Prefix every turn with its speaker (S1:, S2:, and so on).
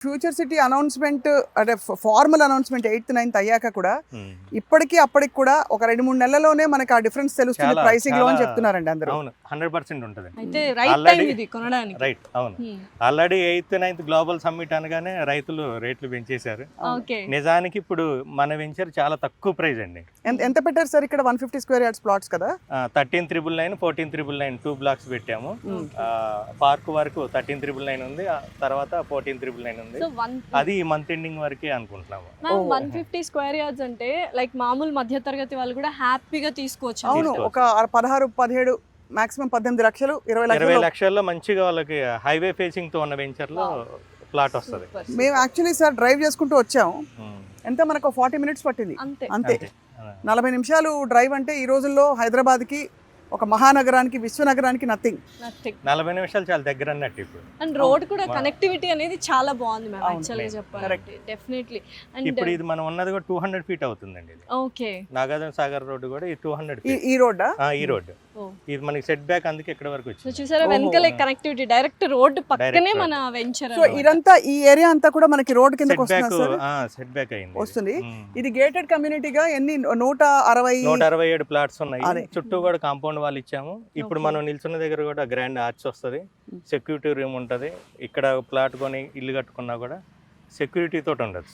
S1: Future city announcement అంటే formal announcement 8th 9th అయ్యాక కూడా ఇప్పటికీ అప్పటికి కూడా ఒక 2-3 నెలల్లోనే మనకి ఆ డిఫరెన్స్ తెలుస్తుంది
S2: చాలా,
S1: ప్రైసింగ్ లో అని
S2: చాలా
S1: చెప్తున్నారండి అందరూ.
S2: అవును 100% ఉంటుంది.
S3: అయితే రైట్ టైం ఇది కొనడానికి.
S2: రైట్ అవును. Already 8th 9th global summit అనగానే రైతులు రేట్లు పెంచేశారు.
S3: ఓకే.
S2: నిజానికి ఇప్పుడు మన వెంచర్ చాలా తక్కువ ప్రైస్ అండి.
S1: ఎంత పెట్టారు సార్ ఇక్కడ? 150 స్క్వేర్ యార్డ్స్ ప్లాట్స్ కదా.
S2: 13,999 14,999 2 బ్లాక్స్ పెట్టాము. పార్క్ వరకు 13,999 ఉంది, ఆ తర్వాత 14,999 ఉంది.
S3: సో
S2: అది ఈ మంత్ ఎండింగ్ వరకే అనుకుంటున్నాము.
S3: 150 స్క్వేర్ యార్డ్స్ అంటే లైక్ మామూలు మధ్య తరగతి వాళ్ళు కూడా హ్యాపీగా తీసుకోవచ్చు.
S1: అవును, ఒక 16 17 మాక్సిమం 18 లక్షలు 20
S2: లక్షల్లో మంచిగా వాళ్ళకి హైవే ఫేసింగ్ తో ఉన్న వెంచర్ లో ప్లాట్ వస్తుంది.
S1: మేము యాక్చువల్లీ సార్ డ్రైవ్ చేసుకుంటూ వచ్చాము. ఎంత మనకు 40 మినిట్స్ పట్టింది అంతే. 40 నిమిషాలు డ్రైవ్ అంటే ఈ రోజుల్లో హైదరాబాద్కి ఒక మహానగరానికి విశ్వనగరానికి నథింగ్.
S2: 40 నిమిషాలు చాలా దగ్గర అన్నట్టు ఇప్పుడు.
S3: అండ్ రోడ్ కూడా కనెక్టివిటీ అనేది చాలా చాలా మ్యామ్ యాక్చువల్లీ చెప్పాలంటే డెఫినెట్లీ. అండ్
S2: ఇప్పుడు ఇది మనం ఉన్నది కూడా 200 ఫీట్ అవుతుందండి. ఇది
S3: ఓకే.
S2: నాగార్జున సాగర్ రోడ్డు కూడా ఈ 200 ఫీట్.
S1: ఈ రోడ్డా?
S2: ఈ రోడ్డు ఇది మనకి సెట్ బ్యాక్, అందుకే ఇక్కడ వరకు వచ్చింది.
S3: చూసారా వెనకలే కనెక్టివిటీ డైరెక్ట్ రోడ్ పక్కనే మన వెంచర్.
S1: సో ఇదంతా ఈ ఏరియా అంతా కూడా మనకి రోడ్ కిందకి వస్తుంది సార్.
S2: సెట్ బ్యాక్ అయింది
S1: వస్తుంది. ఇది గేటెడ్ కమ్యూనిటీగా ఎన్ని 167
S2: ప్లాట్స్ ఉన్నాయి. చుట్టూ కూడా కాంపౌండ్ వాళ్ళు ఇచ్చాము. ఇప్పుడు మనం నిల్చున్న దగ్గర కూడా గ్రాండ్ ఆర్చ్ వస్తుంది, సెక్యూరిటీ రూమ్ ఉంటుంది. ఇక్కడ ప్లాట్ కొని ఇల్లు కట్టుకున్నా కూడా సెక్యూరిటీ తోటి ఉండదు.